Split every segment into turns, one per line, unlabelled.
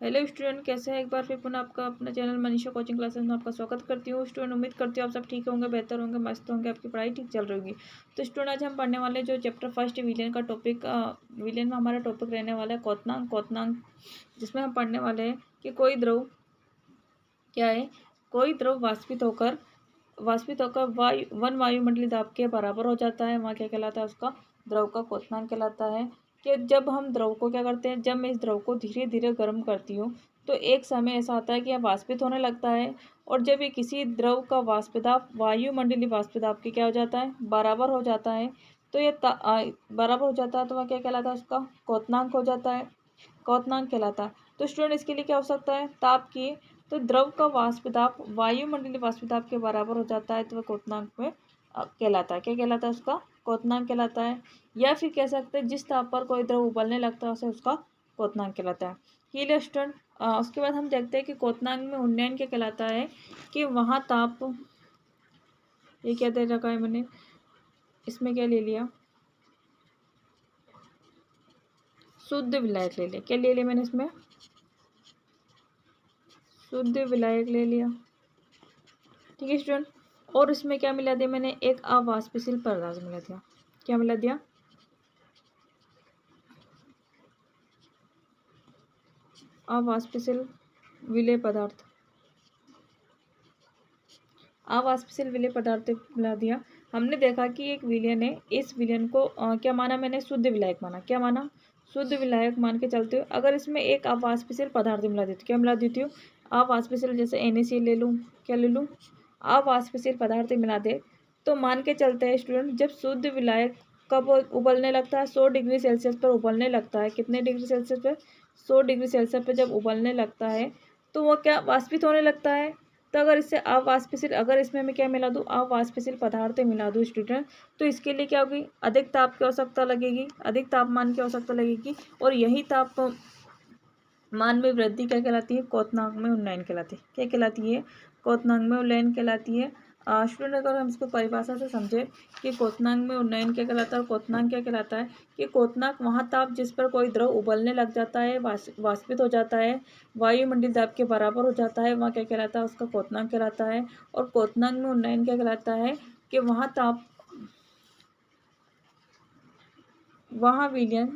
Hello student, कैसे हैं? एक बार फिर पुनः आपका अपना चैनल मनीषा कोचिंग क्लासेस में आपका स्वागत करती हूँ। स्टूडेंट, उम्मीद करती हूँ आप सब ठीक होंगे, बेहतर होंगे, मस्त होंगे, आपकी पढ़ाई ठीक चल रही होगी। तो स्टूडेंट, आज हम पढ़ने वाले जो चैप्टर फर्स्ट विलियन का टॉपिक विलियन में हमारा टॉपिक रहने वाला है क्वथनांक, जिसमें हम पढ़ने वाले हैं कि कोई द्रव क्या है, कोई द्रव वाष्पित होकर वायुमंडलीय दाब के बराबर हो जाता है, वहाँ क्या कहलाता है, उसका द्रव का क्वथनांक कहलाता है। कि जब हम द्रव को क्या करते हैं, जब मैं इस द्रव को धीरे धीरे गर्म करती हूँ तो एक समय ऐसा आता है कि यह वाष्पित होने लगता है, और जब ये किसी द्रव का वाष्पदाब वायुमंडलीय वाष्पदाब के क्या हो जाता है, बराबर हो जाता है, तो ये बराबर हो जाता है, तो वह क्या कहलाता है, उसका क्वथनांक हो जाता है, क्वथनांक कहलाता है। तो स्टूडेंट, इसके लिए क्या हो सकता है, ताप की, तो द्रव का वाष्पदाब वायुमंडलीय वाष्पदाब के बराबर हो जाता है, तो वह क्वथनांक में कहलाता है। क्या कहलाता है, उसका क्वथनांक कहलाता है। या फिर कह सकते हैं जिस ताप पर कोई द्रव उबलने लगता है उसे उसका क्वथनांक कहलाता है। ये स्टूडेंट, उसके बाद हम देखते हैं कि क्वथनांक में उन्नयन क्या कहलाता है, कि वहाँ ताप, ये क्या दे रखा है मैंने, इसमें क्या ले लिया, शुद्ध विलायक ले लिया। क्या ले लिया मैंने इसमें, शुद्ध विलायक ले लिया। ठीक है स्टूडेंट, और इसमें क्या मिला दिया मैंने, एक अवाष्पशील पदार्थ मिला दिया। क्या मिला दिया, अवाष्पशील विलेय पदार्थ, अवाष्पशील विलेय पदार्थ मिला दिया। हमने देखा कि एक विलयन है, इस विलयन को क्या माना मैंने, शुद्ध विलायक माना। क्या माना, शुद्ध विलायक मान के चलते हुए अगर इसमें एक अवाष्पशील पदार्थ मिला देती हूँ, क्या मिला देती हूँ, अवाष्पशील, जैसे NaCl ले लूँ, क्या ले लूँ, अवाष्पशील पदार्थ मिला दे, तो मान के चलते हैं स्टूडेंट, जब शुद्ध विलायक कब उबलने लगता है, 100 डिग्री सेल्सियस पर उबलने लगता है। कितने डिग्री सेल्सियस पर, 100 डिग्री सेल्सियस पर जब उबलने लगता है तो वो क्या वाष्पित होने लगता है। तो अगर इससे अवाष्पशील, अगर इसमें मैं क्या मिला दूँ, अवाष्पशील पदार्थ मिला दूँ स्टूडेंट, तो इसके लिए क्या होगी, अधिक ताप की आवश्यकता लगेगी, अधिक तापमान की आवश्यकता लगेगी, और यही तापमान में वृद्धि क्या कहलाती है, क्वथनांक में उन्नयन कहलाती है। क्या कहलाती है, क्वथनांक में उन्नयन कहलाती है। स्टूडेंट, अगर हम इसको परिभाषा से समझे कि क्वथनांक में उन्नयन क्या कहलाता है, क्वथनांक क्या कहलाता है, कि क्वथनांक वहाँ ताप जिस पर कोई द्रव उबलने लग जाता है, वाष्पित हो जाता है, वायुमंडलीय दाब के बराबर हो जाता है, वहाँ क्या कहलाता है, उसका क्वथनांक कहलाता है। और क्वथनांक में उन्नयन क्या कहलाता है, कि वहाँ विलयन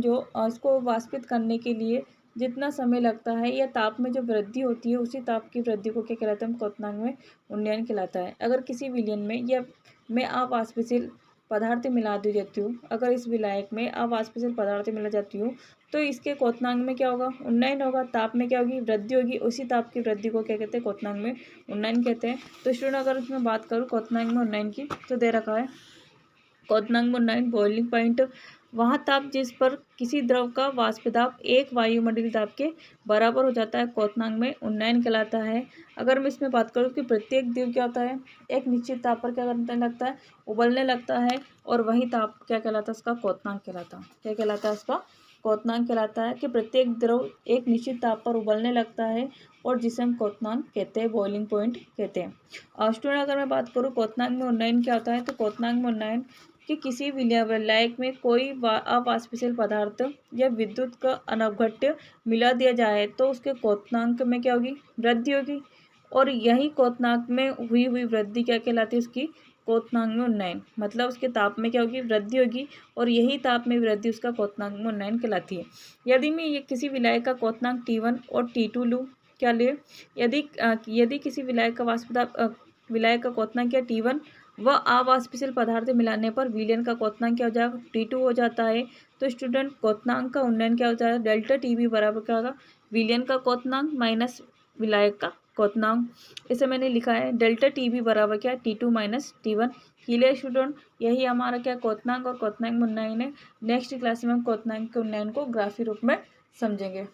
जो इसको वाष्पित करने के लिए जितना समय लगता है, या ताप में जो वृद्धि होती है, उसी ताप की वृद्धि को क्या कहलाता है, क्वथनांक में उन्नयन कहलाता है। अगर किसी विलयन में या मैं अवाष्पशील पदार्थ मिला दी जाती हूँ, अगर इस विलायक में अवाष्पशील पदार्थ मिला जाती हूँ, तो इसके क्वथनांक में क्या होगा, उन्नयन होगा, ताप में क्या होगी, वृद्धि होगी, उसी ताप की वृद्धि को क्या कहते हैं, क्वथनांक में उन्नयन कहते हैं। तो स्टूडेंट, अगर इसमें बात करूँ क्वथनांक में उन्नयन की, तो दे रखा है क्वथनांक में उन्नयन, बॉइलिंग पॉइंट, वहाँ ताप जिस पर किसी द्रव का वाष्पदाब एक वायुमंडलीय दाब के बराबर हो जाता है, क्वथनांक में उन्नयन कहलाता है। अगर मैं इसमें बात करूँ कि प्रत्येक द्रव क्या होता है, एक निश्चित ताप पर क्या करने लगता है, उबलने लगता है, और वही ताप क्या कहलाता है, उसका क्वथनांक कहलाता है। क्या कहलाता है, उसका क्वथनांक कहलाता है, कि प्रत्येक द्रव एक निश्चित ताप पर उबलने लगता है, और जिसे हम क्वथनांक कहते हैं, बॉइलिंग पॉइंट कहते हैं। और स्टूडेंट, अगर मैं बात करूँ क्वथनांक में उन्नयन क्या होता है, तो क्वथनांक में उन्नयन कि किसी विलायक में कोई अवाष्पशील पदार्थ या विद्युत का अनवघट्य मिला दिया जाए, तो उसके क्वथनांक में क्या होगी, वृद्धि होगी, और यही क्वथनांक में हुई वृद्धि क्या कहलाती है, उसकी क्वथनांक में उन्नयन, मतलब उसके ताप में क्या होगी, वृद्धि होगी, और यही ताप में वृद्धि उसका क्वथनांक में उन्नयन कहलाती है। यदि मैं ये किसी विलायक का क्वथनांक T1 और T2 लूँ, क्या ले, यदि किसी विलायक का विलायक का क्वथनांक क्या T1, वह अवाष्पशील पदार्थ मिलाने पर विलयन का क्वथनांक क्या हो जाएगा, T2 हो जाता है। तो स्टूडेंट, क्वथनांक का उन्नयन क्या हो जाएगा, डेल्टा TB बराबर क्या होगा, विलयन का क्वथनांक माइनस विलायक का क्वथनांक। इसे मैंने लिखा है डेल्टा TB बराबर क्या है, T2 minus T1। Clear student, यही हमारा क्या क्वथनांक और क्वथनांक में उन्नयन है। नेक्स्ट क्लास में हम क्वथनांक के उन्नयन को ग्राफी रूप में समझेंगे।